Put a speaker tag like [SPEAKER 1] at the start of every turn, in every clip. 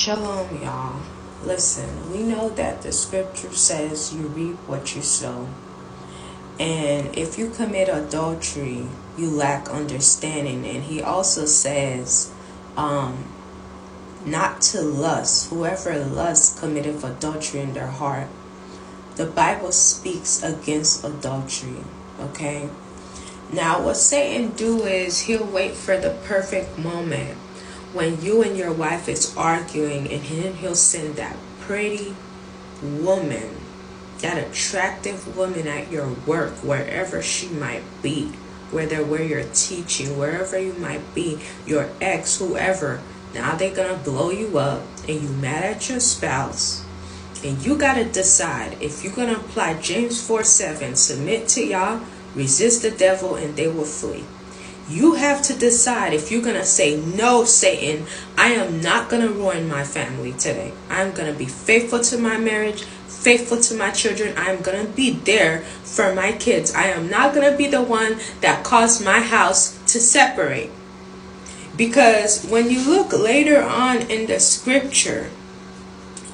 [SPEAKER 1] Shalom, y'all. Listen, we know that the scripture says you reap what you sow. And if you commit adultery, you lack understanding. And he also says, not to lust. Whoever lusts committeth adultery in their heart. The Bible speaks against adultery, okay? Now, what Satan do is he'll wait for the perfect moment when you and your wife is arguing, and then he'll send that pretty woman, that attractive woman at your work, wherever she might be, whether where you're teaching, wherever you might be, your ex, whoever. Now they're gonna blow you up, and you mad at your spouse, and you gotta decide if you're gonna apply James 4:7, submit to y'all, resist the devil, and they will flee. You have to decide if you're going to say, no, Satan, I am not going to ruin my family today. I'm going to be faithful to my marriage, faithful to my children. I'm going to be there for my kids. I am not going to be the one that caused my house to separate. Because when you look later on in the scripture,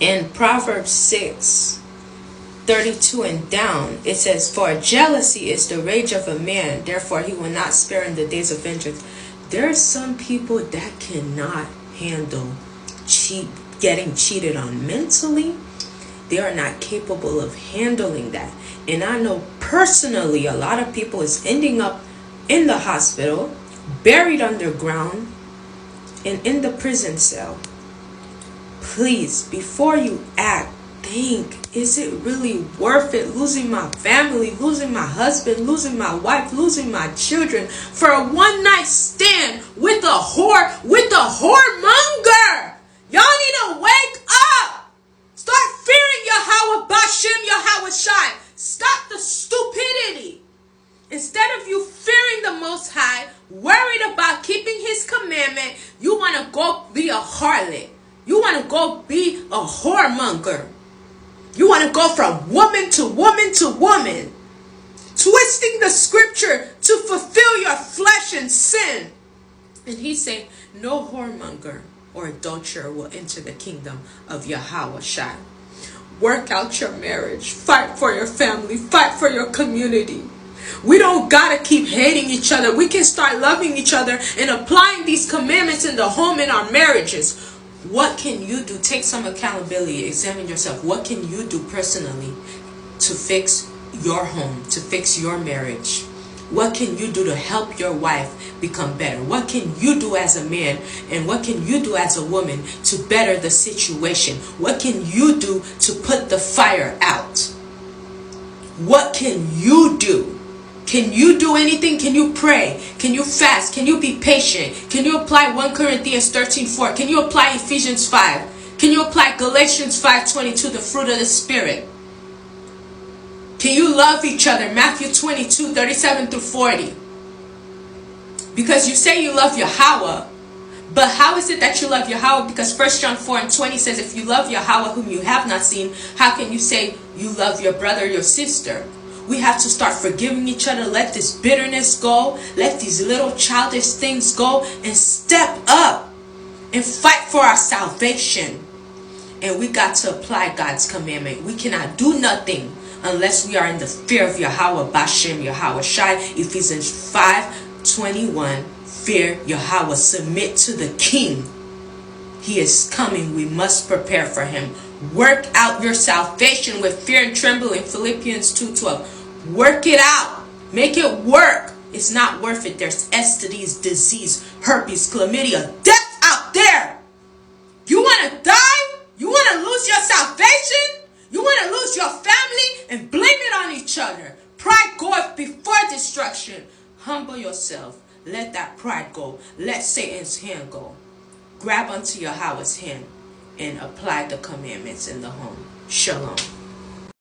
[SPEAKER 1] in Proverbs 6:32 and down, it says, for jealousy is the rage of a man, therefore he will not spare in the days of vengeance. There are some people that cannot handle getting cheated on mentally. They are not capable of handling that. And I know personally a lot of people is ending up in the hospital, buried underground, and in the prison cell. Please, before you act, think, is it really worth it, losing my family, losing my husband, losing my wife, losing my children for a one night stand with a whoremonger? Y'all need to wake up. Start fearing Yahweh Bashem, Yahweh Shai. Stop the stupidity. Instead of you fearing the Most High, worried about keeping his commandment, you want to go be a harlot. You want to go be a whoremonger. You want to go from woman to woman to woman, twisting the scripture to fulfill your flesh and sin. And he's saying, no whoremonger or adulterer will enter the kingdom of Yahweh Shai. Work out your marriage. Fight for your family. Fight for your community. We don't gotta keep hating each other. We can start loving each other and applying these commandments in the home, in our marriages. What can you do? Take some accountability. Examine yourself. What can you do personally to fix your home, to fix your marriage? What can you do to help your wife become better? What can you do as a man, and what can you do as a woman to better the situation? What can you do to put the fire out? What can you do? Can you do anything? Can you pray? Can you fast? Can you be patient? Can you apply 1 Corinthians 13:4? Can you apply Ephesians 5? Can you apply Galatians 5:22, the fruit of the Spirit? Can you love each other? Matthew 22:37-40. Because you say you love Yahweh, but how is it that you love Yahweh? Because 1 John 4:20 says, if you love Yahweh whom you have not seen, how can you say you love your brother, your sister? We have to start forgiving each other. Let this bitterness go. Let these little childish things go, and step up and fight for our salvation. And we got to apply God's commandment. We cannot do nothing unless we are in the fear of Yahweh Bashem, Yahweh Shai. Ephesians 5:21. Fear Yahweh. Submit to the King. He is coming. We must prepare for him. Work out your salvation with fear and trembling. Philippians 2:12. Work it out. Make it work. It's not worth it. There's STDs, disease, herpes, chlamydia, death out there. You want to die? You want to lose your salvation? You want to lose your family and blame it on each other? Pride goeth before destruction. Humble yourself. Let that pride go. Let Satan's hand go. Grab onto Yahweh's hand and apply the commandments in the home. Shalom.